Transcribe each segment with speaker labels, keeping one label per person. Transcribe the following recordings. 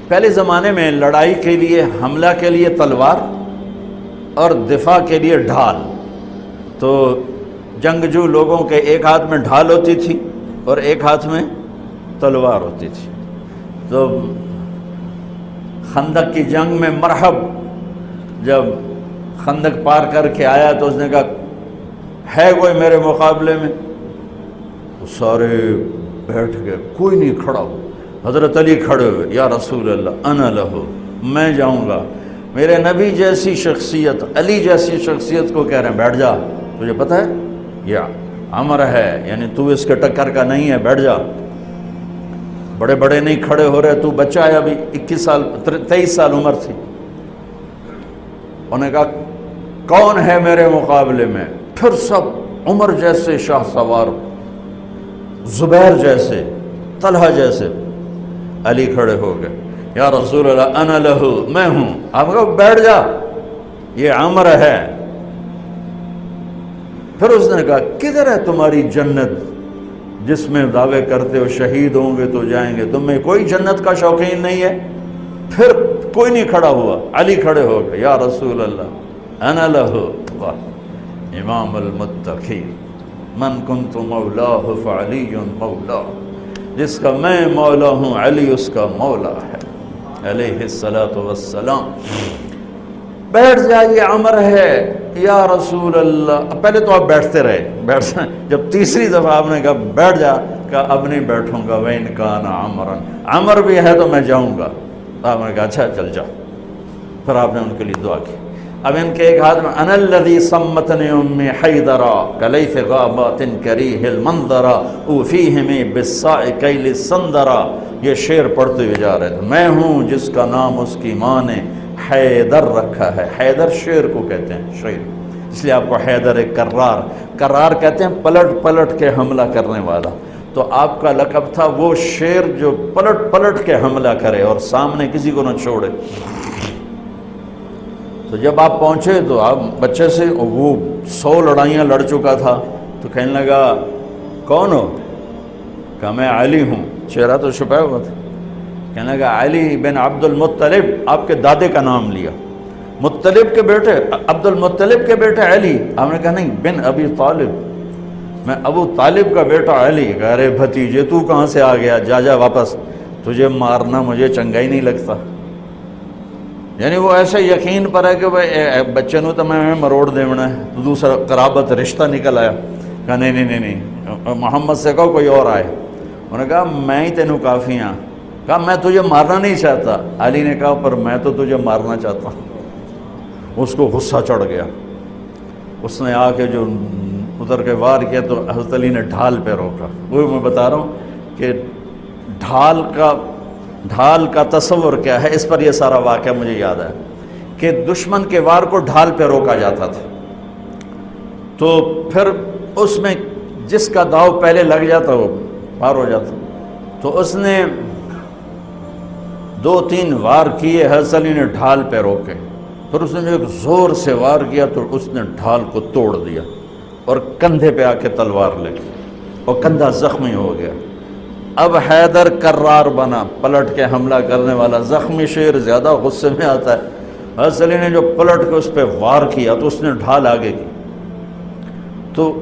Speaker 1: پہلے زمانے میں لڑائی کے لیے، حملہ کے لیے تلوار اور دفاع کے لیے ڈھال. تو جنگجو لوگوں کے ایک ہاتھ میں ڈھال ہوتی تھی اور ایک ہاتھ میں تلوار ہوتی تھی. تو خندق کی جنگ میں مرحب جب خندق پار کر کے آیا تو اس نے کہا ہے کوئی میرے مقابلے میں؟ تو سارے بیٹھ گئے، کوئی نہیں کھڑا ہو. حضرت علی کھڑے ہوئے، یا رسول اللہ انا لہو، میں جاؤں گا. میرے نبی جیسی شخصیت، علی جیسی شخصیت کو کہہ رہے ہیں بیٹھ جا، تجھے پتہ ہے یہ امر ہے، یعنی تو اس کے ٹکر کا نہیں ہے، بیٹھ جا. بڑے بڑے نہیں کھڑے ہو رہے، تو بچہ ہے، ابھی 21 سال 23 سال عمر تھی. انہوں نے کہا کون ہے میرے مقابلے میں؟ پھر سب عمر جیسے شاہ سوار، زبیر جیسے، طلحہ جیسے. علی کھڑے ہو گئے، یا رسول اللہ انا لہو، میں ہوں. آپ کہو بیٹھ جا، یہ عمر ہے. پھر اس نے کہا کدھر ہے تمہاری جنت جس میں دعوے کرتے ہو شہید ہوں گے تو جائیں گے، تمہیں کوئی جنت کا شوقین نہیں ہے؟ پھر کوئی نہیں کھڑا ہوا. علی کھڑے ہو گئے، یا رسول اللہ انا لہو. واہ، امام المتقین، من کنت مولاہ فعلی مولا، جس کا میں مولا ہوں علی اس کا مولا ہے علیہ الصلاۃ والسلام. بیٹھ جائیے، عمر ہے یا رسول اللہ. پہلے تو آپ بیٹھتے رہے، جب تیسری دفعہ آپ نے کہا بیٹھ جا، کہا اب نہیں بیٹھوں گا. وَإِنْ كَانَ عَمْرًا، عمر بھی ہے تو میں جاؤں گا. آپ نے کہا اچھا چل جاؤ. پھر آپ نے ان کے لیے دعا کی. اب ان کے ایک ہاتھ میں انا الذی صمتنی امی حیدرا کلیث غابات کریہ المنظرا اوفیہمی بالساء کیل السندرا. یہ شعر پڑھتے ہوئے جا رہے تھے. میں ہوں جس کا نام اس کی ماں نے حیدر رکھا ہے. حیدر شعر کو کہتے ہیں، شعر، اس لیے آپ کو حیدر کرار، کرار کہتے ہیں پلٹ پلٹ کے حملہ کرنے والا. تو آپ کا لقب تھا وہ شعر جو پلٹ پلٹ کے حملہ کرے اور سامنے کسی کو نہ چھوڑے. تو جب آپ پہنچے تو آپ بچے سے، وہ 100 لڑائیاں لڑ چکا تھا، تو کہنے لگا کون ہو؟ کہا میں علی ہوں. چہرہ تو چھپایا ہوا تھا. کہنے لگا علی بن عبد المطلب، آپ کے دادے کا نام لیا. مطلب کے بیٹے، عبد المطلب کے بیٹے علی. آپ نے کہا نہیں، بن ابی طالب، میں ابو طالب کا بیٹا علی. کہہ رہے بھتیجے تو کہاں سے آ گیا؟ جا جا واپس، تجھے مارنا مجھے چنگا ہی نہیں لگتا. یعنی وہ ایسے یقین پر ہے کہ بھائی بچے نو تو میں مروڑ دیونا ہے. تو دوسرا قرابت رشتہ نکل آیا. کہا نہیں، محمد سے کہو کوئی اور آئے. انہوں نے کہا میں ہی تینوں کافی ہاں. کہا میں تجھے مارنا نہیں چاہتا. علی نے کہا پر میں تو تجھے مارنا چاہتا ہوں. اس کو غصہ چڑھ گیا. اس نے آ کے جو ادھر کے وار کیا تو حضرت علی نے ڈھال پہ روکا. وہ میں بتا رہا ہوں کہ ڈھال کا تصور کیا ہے. اس پر یہ سارا واقعہ مجھے یاد ہے کہ دشمن کے وار کو ڈھال پہ روکا جاتا تھا. تو پھر اس میں جس کا داؤ پہلے لگ جاتا وہ پار ہو جاتا. تو اس نے 2-3 وار کیے، حضرت علی نے ڈھال پہ روکے. پھر اس نے جو ایک زور سے وار کیا تو اس نے ڈھال کو توڑ دیا اور کندھے پہ آ کے تلوار لگی اور کندھا زخمی ہو گیا. اب حیدر کرار بنا، پلٹ کے حملہ کرنے والا. زخمی شیر زیادہ غصے میں آتا ہے. حضرت علی نے جو پلٹ کے اس پہ وار کیا تو اس نے ڈھال آگے کی. تو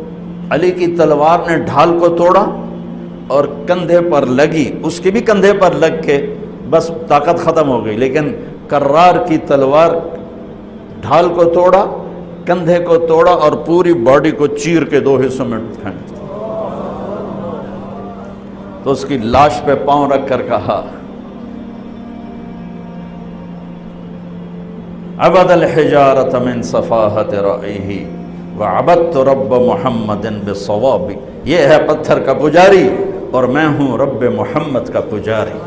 Speaker 1: علی کی تلوار نے ڈھال کو توڑا اور کندھے پر لگی. اس کے بھی کندھے پر لگ کے بس طاقت ختم ہو گئی. لیکن کرار کی تلوار ڈھال کو توڑا، کندھے کو توڑا اور پوری باڈی کو چیر کے 2 حصوں میں پھینک دیا. تو اس کی لاش پہ پاؤں رکھ کر کہا عبد الحجارۃ من صفاحت رأیہ وعبدت رب محمد بصواب. یہ ہے پتھر کا پجاری اور میں ہوں رب محمد کا پجاری.